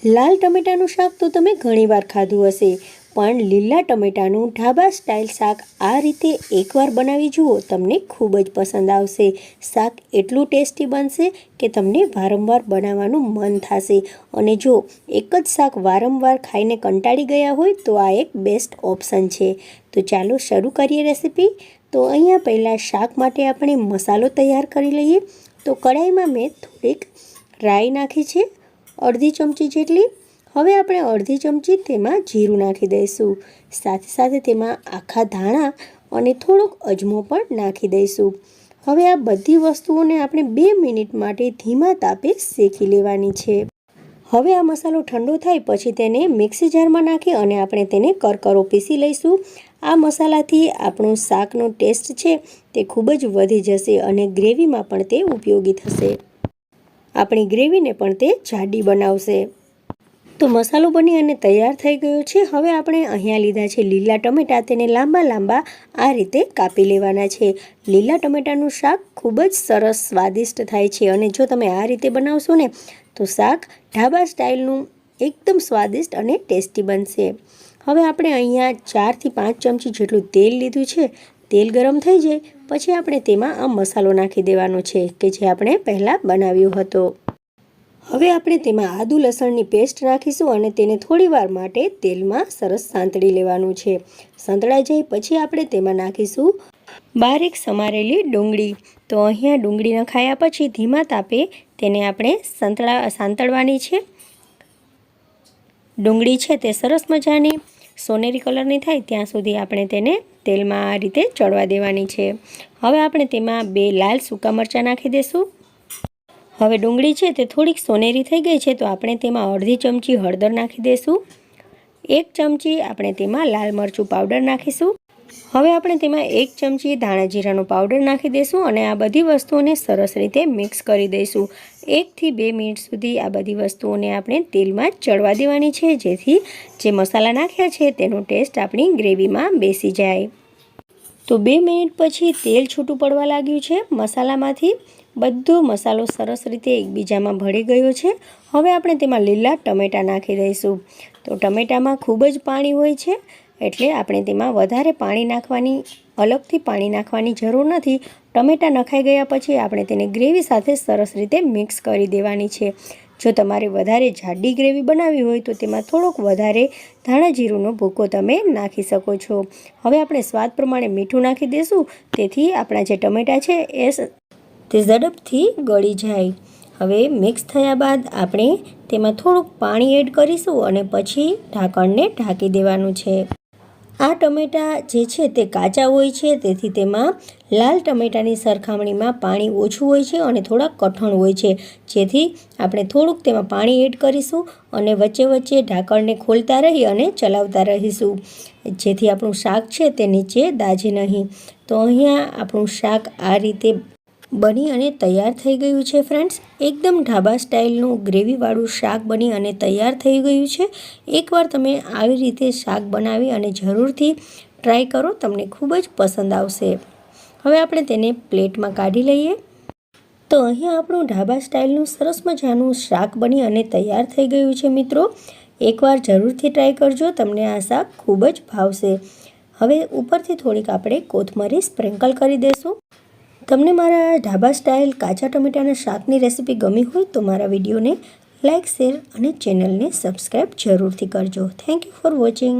લાલ ટમેટાનું શાક તો તમે ઘણીવાર ખાધું હશે, પણ લીલા ટમેટાનું ઢાબા સ્ટાઇલ શાક આ રીતે એકવાર બનાવી જુઓ, તમને ખૂબ જ પસંદ આવશે. શાક એટલું ટેસ્ટી બનશે કે તમને વારંવાર બનાવવાનું મન થશે. અને જો એક જ શાક વારંવાર ખાઈને કંટાળી ગયા હોય તો આ એક બેસ્ટ ઓપ્શન છે. તો ચાલો શરૂ કરીએ રેસીપી. તો અહીંયા પહેલાં શાક માટે આપણે મસાલો તૈયાર કરી લઈએ. તો કઢાઈમાં મેં થોડીક રાઈ નાખી છે, અડધી ચમચી જેટલી. હવે આપણે અડધી ચમચી તેમાં જીરું નાખી દઈશું. સાથે સાથે તેમાં આખા ધાણા અને થોડોક અજમો પણ નાખી દઈશું. હવે આ બધી વસ્તુઓને આપણે 2 મિનિટ માટે ધીમા તાપે શેકી લેવાની છે. હવે આ મસાલો ઠંડો થાય પછી તેને મિક્સી જારમાં નાખી અને આપણે તેને કરકરો પીસી લઈશું. આ મસાલાથી આપણું શાકનો ટેસ્ટ છે તે ખૂબ જ વધી જશે અને ગ્રેવીમાં પણ તે ઉપયોગી થશે. આપણી ગ્રેવીને પણ તે જાડી બનાવશે. તો મસાલો બની અને તૈયાર થઈ ગયો છે. હવે આપણે અહીંયા લીધા છે લીલા ટમેટા, તેને લાંબા લાંબા આ રીતે કાપી લેવાના છે. લીલા ટમેટાનું શાક ખૂબ જ સરસ સ્વાદિષ્ટ થાય છે અને જો તમે આ રીતે બનાવશો ને તો શાક ઢાબા સ્ટાઇલનું એકદમ સ્વાદિષ્ટ અને ટેસ્ટી બનશે. હવે આપણે અહીંયા 4 થી 5 ચમચી જેટલું તેલ લીધું છે. તેલ ગરમ થઈ જાય પછી આપણે તેમાં આ મસાલો નાખી દેવાનો છે કે જે આપણે પહેલાં બનાવ્યો હતો. હવે આપણે તેમાં આદુ લસણની પેસ્ટ નાખીશું અને તેને થોડીવાર માટે તેલમાં સરસ સાંતળી લેવાનું છે. સાંતળાઈ જાય પછી આપણે તેમાં નાખીશું બારીક સમારેલી ડુંગળી. તો અહીંયા ડુંગળી નખાયા પછી ધીમા તાપે તેને આપણે સાંતળવાની છે. ડુંગળી છે તે સરસ મજાની સોનેરી કલરની થાય ત્યાં સુધી આપણે તેને તેલમાં આ રીતે ચડવા દેવાની છે. હવે આપણે તેમાં 2 લાલ સૂકા મરચાં નાખી દઈશું. હવે ડુંગળી છે તે થોડીક સોનેરી થઈ ગઈ છે તો આપણે તેમાં અડધી ચમચી હળદર નાખી દઈશું. 1 ચમચી આપણે તેમાં લાલ મરચું પાવડર નાખીશું. હવે આપણે તેમાં 1 ચમચી ધાણા જીરાનો પાવડર નાખી દઈશું અને આ બધી વસ્તુઓને સરસ રીતે મિક્સ કરી દઈશું. 1 થી 2 મિનિટ સુધી આ બધી વસ્તુઓને આપણે તેલમાં ચડવા દેવાની છે જેથી જે મસાલા નાખ્યા છે તેનો ટેસ્ટ આપણી ગ્રેવીમાં બેસી જાય. તો 2 મિનિટ પછી તેલ છૂટું પડવા લાગ્યું છે મસાલામાંથી. બધો મસાલો સરસ રીતે એકબીજામાં ભળી ગયો છે. હવે આપણે તેમાં લીલા ટમેટાં નાખી દઈશું. તો ટમેટામાં ખૂબ જ પાણી હોય છે એટલે આપણે તેમાં વધારે અલગથી પાણી નાખવાની જરૂર નથી. ટમેટાં નખાઈ ગયા પછી આપણે તેને ગ્રેવી સાથે સરસ રીતે મિક્સ કરી દેવાની છે. જો તમારે વધારે જાડી ગ્રેવી બનાવવી હોય તો તેમાં થોડોક વધારે ધાણા જીરુંનો ભૂકો તમે નાખી શકો છો. હવે આપણે સ્વાદ પ્રમાણે મીઠું નાખી દઈશું તેથી આપણા જે ટમેટાં છે તે ઝડપથી ગળી જાય. હવે મિક્સ થયા બાદ આપણે તેમાં થોડુંક પાણી એડ કરીશું અને પછી ઢાંકણને ઢાંકી દેવાનું છે. આ ટમેટાં જે છે તે કાચા હોય છે તેથી તેમાં લાલ ટમેટાની સરખામણીમાં પાણી ઓછું હોય છે અને થોડા કઠણ હોય છે. જેથી આપણે થોડુંક તેમાં પાણી એડ કરીશું અને વચ્ચે વચ્ચે ઢાંકણને ખોલતા રહી અને ચલાવતા રહીશું જેથી આપણું શાક છે તે નીચે દાઝે નહીં. તો અહીંયા આપણું શાક આ રીતે બની અને તૈયાર થઈ ગયું છે ફ્રેન્ડ્સ. એકદમ ઢાબા સ્ટાઇલનું ગ્રેવીવાળું શાક બની અને તૈયાર થઈ ગયું છે. એકવાર તમે આવી રીતે શાક બનાવી અને જરૂરથી ટ્રાય કરો, તમને ખૂબ જ પસંદ આવશે. હવે આપણે તેને પ્લેટમાં કાઢી લઈએ. તો અહીંયા આપણું ઢાબા સ્ટાઇલનું સરસ મજાનું શાક બની અને તૈયાર થઈ ગયું છે મિત્રો. એકવાર જરૂરથી ટ્રાય કરજો, તમને આ શાક ખૂબ જ ભાવશે. હવે ઉપરથી થોડીક આપણે કોથમરી સ્પ્રિંકલ કરી દઈશું. તમને મારા ઢાબા સ્ટાઇલ કાચા ટમેટાના શાકની રેસીપી ગમી હોય તો મારા વિડીયોને લાઇક, શેર અને ચેનલને સબસ્ક્રાઈબ જરૂરથી કરજો. Thank you for watching.